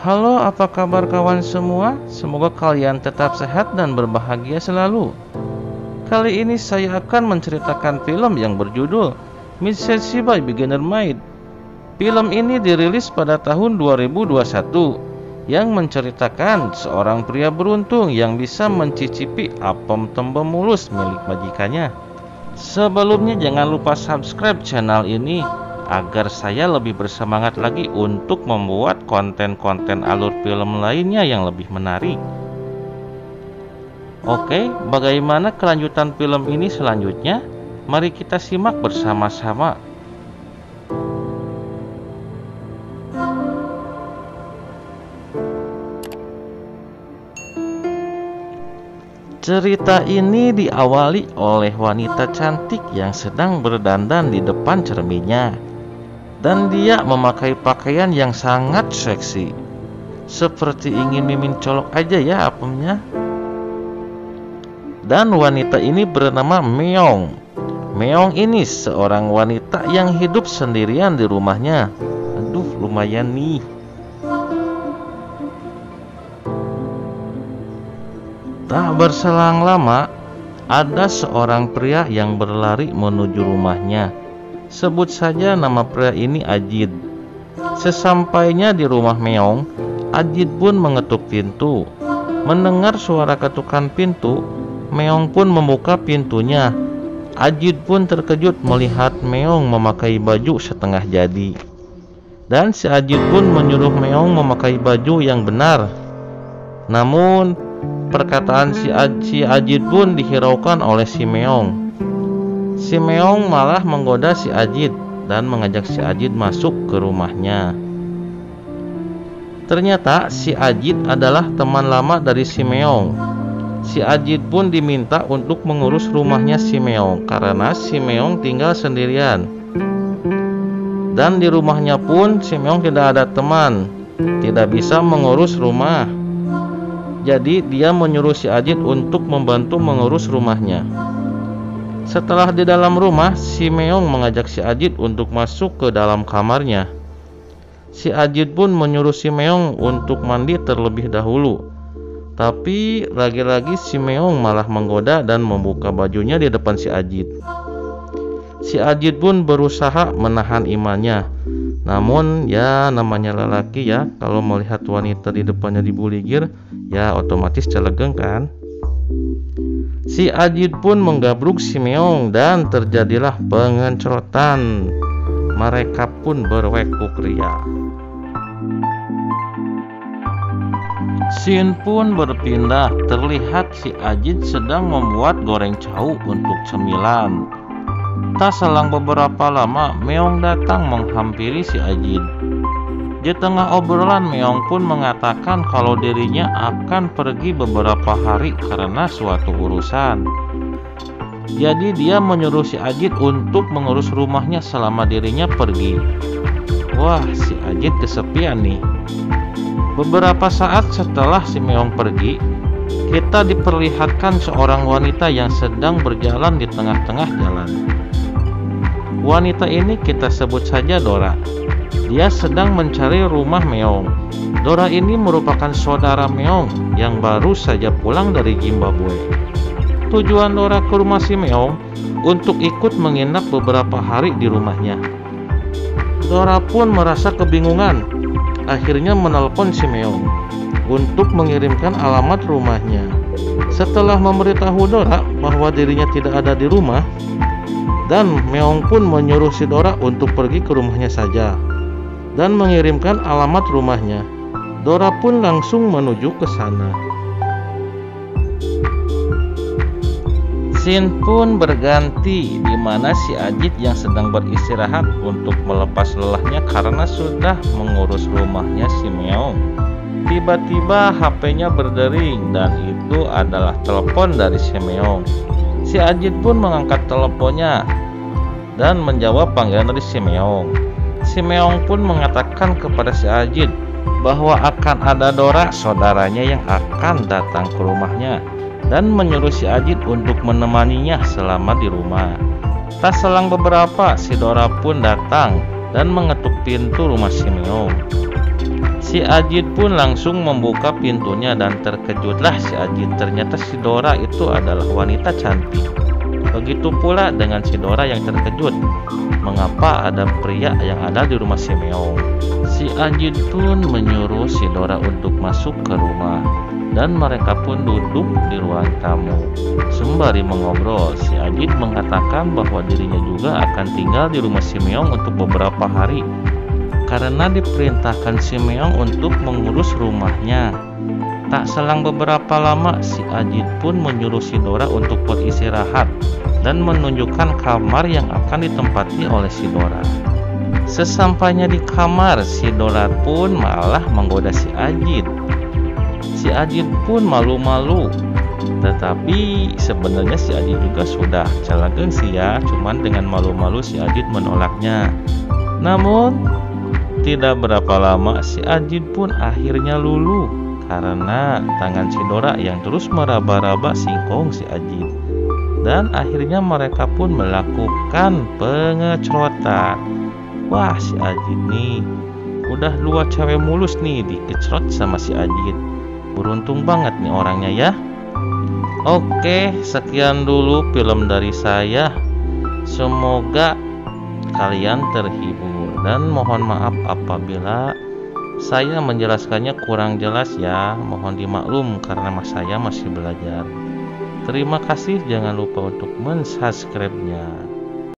Halo, apa kabar kawan semua? Semoga kalian tetap sehat dan berbahagia selalu. Kali ini saya akan menceritakan film yang berjudul Mississippi by Beginner Maid. Film ini dirilis pada tahun 2021 yang menceritakan seorang pria beruntung yang bisa mencicipi apem tembem mulus milik majikannya. Sebelumnya jangan lupa subscribe channel ini agar saya lebih bersemangat lagi untuk membuat konten-konten alur film lainnya yang lebih menarik. Oke, bagaimana kelanjutan film ini selanjutnya? Mari kita simak bersama-sama. Cerita ini diawali oleh wanita cantik yang sedang berdandan di depan cerminnya. Dan dia memakai pakaian yang sangat seksi, seperti ingin mimin colok aja ya apemnya. Dan wanita ini bernama Meong. Meong ini seorang wanita yang hidup sendirian di rumahnya. Aduh, lumayan nih. Tak berselang lama, ada seorang pria yang berlari menuju rumahnya. Sebut saja nama pria ini Ajit. Sesampainya di rumah Meong, Ajit pun mengetuk pintu. Mendengar suara ketukan pintu, Meong pun membuka pintunya. Ajit pun terkejut melihat Meong memakai baju setengah jadi. Dan si Ajit pun menyuruh Meong memakai baju yang benar. Namun perkataan si Ajit pun dihiraukan oleh si Meong. Si Meong malah menggoda si Ajit dan mengajak si Ajit masuk ke rumahnya. Ternyata si Ajit adalah teman lama dari si Meong. Si Ajit pun diminta untuk mengurus rumahnya si Meong karena si Meong tinggal sendirian. Dan di rumahnya pun si Meong tidak ada teman, tidak bisa mengurus rumah. Jadi dia menyuruh si Ajit untuk membantu mengurus rumahnya. Setelah di dalam rumah, si Meong mengajak si Ajit untuk masuk ke dalam kamarnya. Si Ajit pun menyuruh si Meong untuk mandi terlebih dahulu. Tapi lagi-lagi si Meong malah menggoda dan membuka bajunya di depan si Ajit. Si Ajit pun berusaha menahan imannya. Namun ya namanya lelaki ya, kalau melihat wanita di depannya dibuligir, ya otomatis celegeng kan. Si Ajit pun menggabruk si Meong dan terjadilah pengencrotan. Mereka pun berwekuk ria. Scene pun berpindah. Terlihat si Ajit sedang membuat goreng cau untuk cemilan. Tak selang beberapa lama, Meong datang menghampiri si Ajit. Di tengah obrolan, Meong pun mengatakan kalau dirinya akan pergi beberapa hari karena suatu urusan. Jadi dia menyuruh si Ajit untuk mengurus rumahnya selama dirinya pergi. Wah, si Ajit kesepian nih. Beberapa saat setelah si Meong pergi, kita diperlihatkan seorang wanita yang sedang berjalan di tengah-tengah jalan. Wanita ini kita sebut saja Dora. Dia sedang mencari rumah Meong. Dora ini merupakan saudara Meong yang baru saja pulang dari Zimbabwe. Tujuan Dora ke rumah si Meong untuk ikut menginap beberapa hari di rumahnya. Dora pun merasa kebingungan. Akhirnya menelpon si Meong untuk mengirimkan alamat rumahnya. Setelah memberitahu Dora bahwa dirinya tidak ada di rumah, dan Meong pun menyuruh si Dora untuk pergi ke rumahnya saja dan mengirimkan alamat rumahnya. Dora pun langsung menuju ke sana. Scene pun berganti di mana si Ajit yang sedang beristirahat untuk melepas lelahnya karena sudah mengurus rumahnya si Meong. Tiba-tiba HP-nya berdering dan itu adalah telepon dari si Meong. Si Ajit pun mengangkat teleponnya dan menjawab panggilan dari si Meong. Si Meong pun mengatakan kepada si Ajit bahwa akan ada Dora saudaranya yang akan datang ke rumahnya dan menyuruh si Ajit untuk menemaninya selama di rumah. Tak selang beberapa, si Dora pun datang dan mengetuk pintu rumah si Meong. Si Si Ajit pun langsung membuka pintunya dan terkejutlah si Ajit. Ternyata si Dora itu adalah wanita cantik. Begitu pula dengan si Dora yang terkejut. Mengapa ada pria yang ada di rumah si Meong? Si Ajit pun menyuruh si Dora untuk masuk ke rumah. Dan mereka pun duduk di ruang tamu. Sembari mengobrol, si Ajit mengatakan bahwa dirinya juga akan tinggal di rumah si Meong untuk beberapa hari. Karena diperintahkan si Meong untuk mengurus rumahnya. Tak selang beberapa lama, si Ajit pun menyuruh si Dora untuk beristirahat dan menunjukkan kamar yang akan ditempati oleh si Dora. Sesampainya di kamar, si Dora pun malah menggoda si Ajit. Si Ajit pun malu-malu. Tetapi sebenarnya si Ajit juga sudah calageng sih ya, cuman dengan malu-malu si Ajit menolaknya. Namun tidak berapa lama si Ajit pun akhirnya luluh karena tangan si Dora yang terus meraba-raba singkong si Ajit. Dan akhirnya mereka pun melakukan pengecrotan. Wah, si Ajit nih udah 2 cewek mulus nih dikecrot sama si Ajit. Beruntung banget nih orangnya ya. Oke, sekian dulu film dari saya. Semoga kalian terhibur. Dan mohon maaf apabila saya menjelaskannya kurang jelas ya. Mohon dimaklum karena saya masih belajar. Terima kasih, jangan lupa untuk mensubscribe-nya.